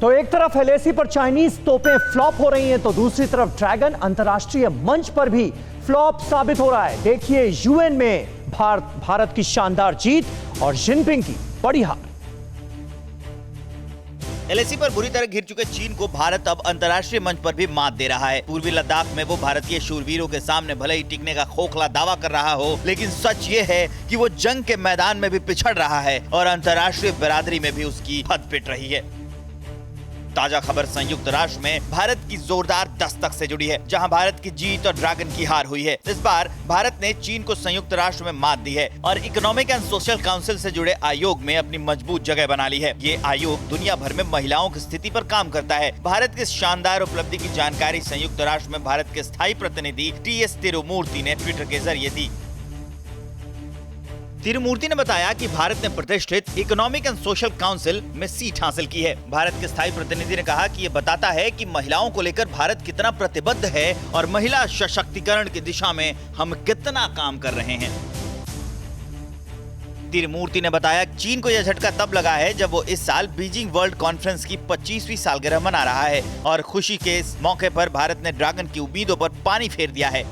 तो एक तरफ एलएसी पर चाइनीज तोपें फ्लॉप हो रही हैं, तो दूसरी तरफ ड्रैगन अंतर्राष्ट्रीय मंच पर भी फ्लॉप साबित हो रहा है। देखिए यूएन में भारत की शानदार जीत और जिनपिंग की बड़ी हार। एलएसी पर बुरी तरह घिर चुके चीन को भारत अब अंतर्राष्ट्रीय मंच पर भी मात दे रहा है। पूर्वी लद्दाख में वो भारतीय शूरवीरों के सामने भले ही टिकने का खोखला दावा कर रहा हो, लेकिन सच ये है कि वो जंग के मैदान में भी पिछड़ रहा है और अंतर्राष्ट्रीय बिरादरी में भी उसकी हद पिट रही है। ताजा खबर संयुक्त राष्ट्र में भारत की जोरदार दस्तक से जुड़ी है, जहां भारत की जीत और ड्रैगन की हार हुई है। इस बार भारत ने चीन को संयुक्त राष्ट्र में मात दी है और इकोनॉमिक एंड सोशल काउंसिल से जुड़े आयोग में अपनी मजबूत जगह बना ली है। ये आयोग दुनिया भर में महिलाओं की स्थिति पर काम करता है। भारत की शानदार उपलब्धि की जानकारी संयुक्त राष्ट्र में भारत के स्थायी प्रतिनिधि टीएस तिरुमूर्ति ने ट्विटर के जरिए दी। तिरुमूर्ति ने बताया कि भारत ने प्रतिष्ठित इकोनॉमिक एंड सोशल काउंसिल में सीट हासिल की है। भारत के स्थायी प्रतिनिधि ने कहा कि ये बताता है कि महिलाओं को लेकर भारत कितना प्रतिबद्ध है और महिला सशक्तिकरण की दिशा में हम कितना काम कर रहे हैं। तिरुमूर्ति ने बताया कि चीन को यह झटका तब लगा है जब वो इस साल बीजिंग वर्ल्ड कॉन्फ्रेंस की 25वीं सालगिरह मना रहा है और खुशी के इस मौके पर भारत ने ड्रैगन की उम्मीदों पर पानी फेर दिया है।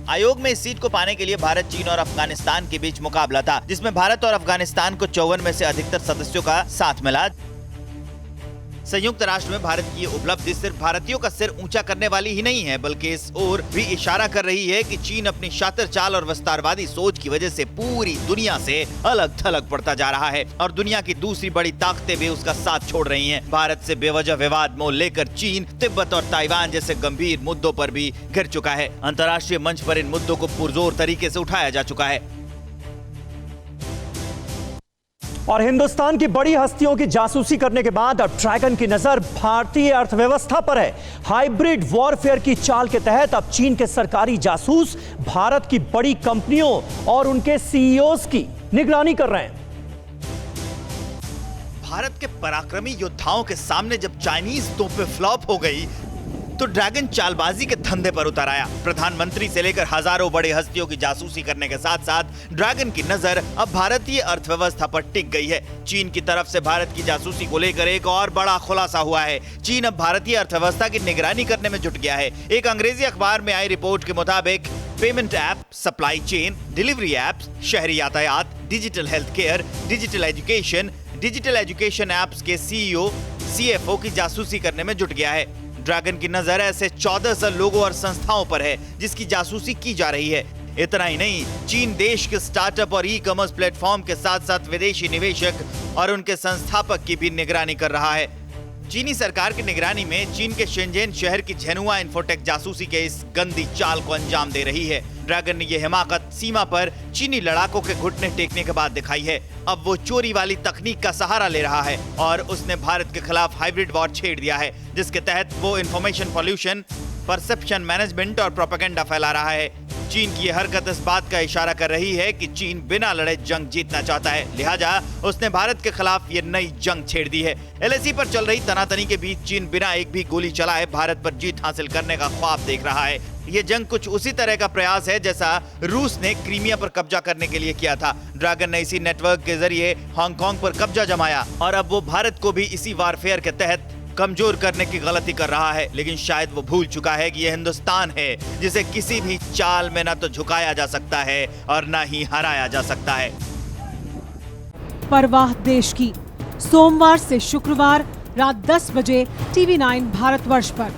आयोग में इस सीट को पाने के लिए भारत, चीन और अफगानिस्तान के बीच मुकाबला था, जिसमें भारत और अफगानिस्तान को 54 में से अधिकतर सदस्यों का साथ मिला। संयुक्त राष्ट्र में भारत की उपलब्धि सिर्फ भारतीयों का सिर ऊंचा करने वाली ही नहीं है, बल्कि इस ओर भी इशारा कर रही है कि चीन अपनी शातिर चाल और विस्तारवादी सोच की वजह से पूरी दुनिया से अलग थलग पड़ता जा रहा है और दुनिया की दूसरी बड़ी ताकतें भी उसका साथ छोड़ रही हैं। भारत से बेवजह विवाद मोल लेकर चीन तिब्बत और ताइवान जैसे गंभीर मुद्दों पर भी घिर चुका है। अंतर्राष्ट्रीय मंच पर इन मुद्दों को पुरजोर तरीके से उठाया जा चुका है। और हिंदुस्तान की बड़ी हस्तियों की जासूसी करने के बाद अब ड्रैगन की नजर भारतीय अर्थव्यवस्था पर है। हाइब्रिड वॉरफेयर की चाल के तहत अब चीन के सरकारी जासूस भारत की बड़ी कंपनियों और उनके सीईओज की निगरानी कर रहे हैं। भारत के पराक्रमी योद्धाओं के सामने जब चाइनीज तोपें फ्लॉप हो गई तो ड्रैगन चालबाजी के धंधे पर उतर आया। प्रधानमंत्री से लेकर हजारों बड़े हस्तियों की जासूसी करने के साथ साथ ड्रैगन की नजर अब भारतीय अर्थव्यवस्था पर टिक गई है। चीन की तरफ से भारत की जासूसी को लेकर एक और बड़ा खुलासा हुआ है। चीन अब भारतीय अर्थव्यवस्था की निगरानी करने में जुट गया है। एक अंग्रेजी अखबार में आई रिपोर्ट के मुताबिक payment app, supply chain, delivery apps, शहरी यातायात, digital health care, digital education apps के सीईओ, सीएफओ की जासूसी करने में जुट गया है। ड्रैगन की नजर ऐसे 1400 लोगों और संस्थाओं पर है जिसकी जासूसी की जा रही है। इतना ही नहीं, चीन देश के स्टार्टअप और ई कॉमर्स प्लेटफॉर्म के साथ साथ विदेशी निवेशक और उनके संस्थापक की भी निगरानी कर रहा है। चीनी सरकार की निगरानी में चीन के शेंजेन शहर की झेनुआ इन्फोटेक जासूसी के इस गंदी चाल को अंजाम दे रही है। ड्रैगन ने यह हिमाकत सीमा पर चीनी लड़ाकों के घुटने टेकने के बाद दिखाई है। अब वो चोरी वाली तकनीक का सहारा ले रहा है और उसने भारत के खिलाफ हाइब्रिड वॉर छेड़ दिया है, जिसके तहत वो इंफॉर्मेशन पॉल्यूशन, परसेप्शन मैनेजमेंट और प्रोपेगेंडा फैला रहा है। चीन की यह हरकत इस बात का इशारा कर रही है कि चीन बिना लड़े जंग जीतना चाहता है, लिहाजा उसने भारत के खिलाफ ये नई जंग छेड़ दी है। एलएसी पर चल रही तनातनी के बीच चीन बिना एक भी गोली चलाए भारत पर जीत हासिल करने का ख्वाब देख रहा है। ये जंग कुछ उसी तरह का प्रयास है जैसा रूस ने क्रीमिया पर कब्जा करने के लिए किया था। ड्रैगन ने इसी नेटवर्क के जरिए हांगकांग पर कब्जा जमाया और अब वो भारत को भी इसी वॉरफेयर के तहत कमजोर करने की गलती कर रहा है। लेकिन शायद वो भूल चुका है कि यह हिंदुस्तान है जिसे किसी भी चाल में ना तो झुकाया जा सकता है और ना ही हराया जा सकता है। परवाह देश की, सोमवार से शुक्रवार रात 10 बजे TV9 भारतवर्ष पर।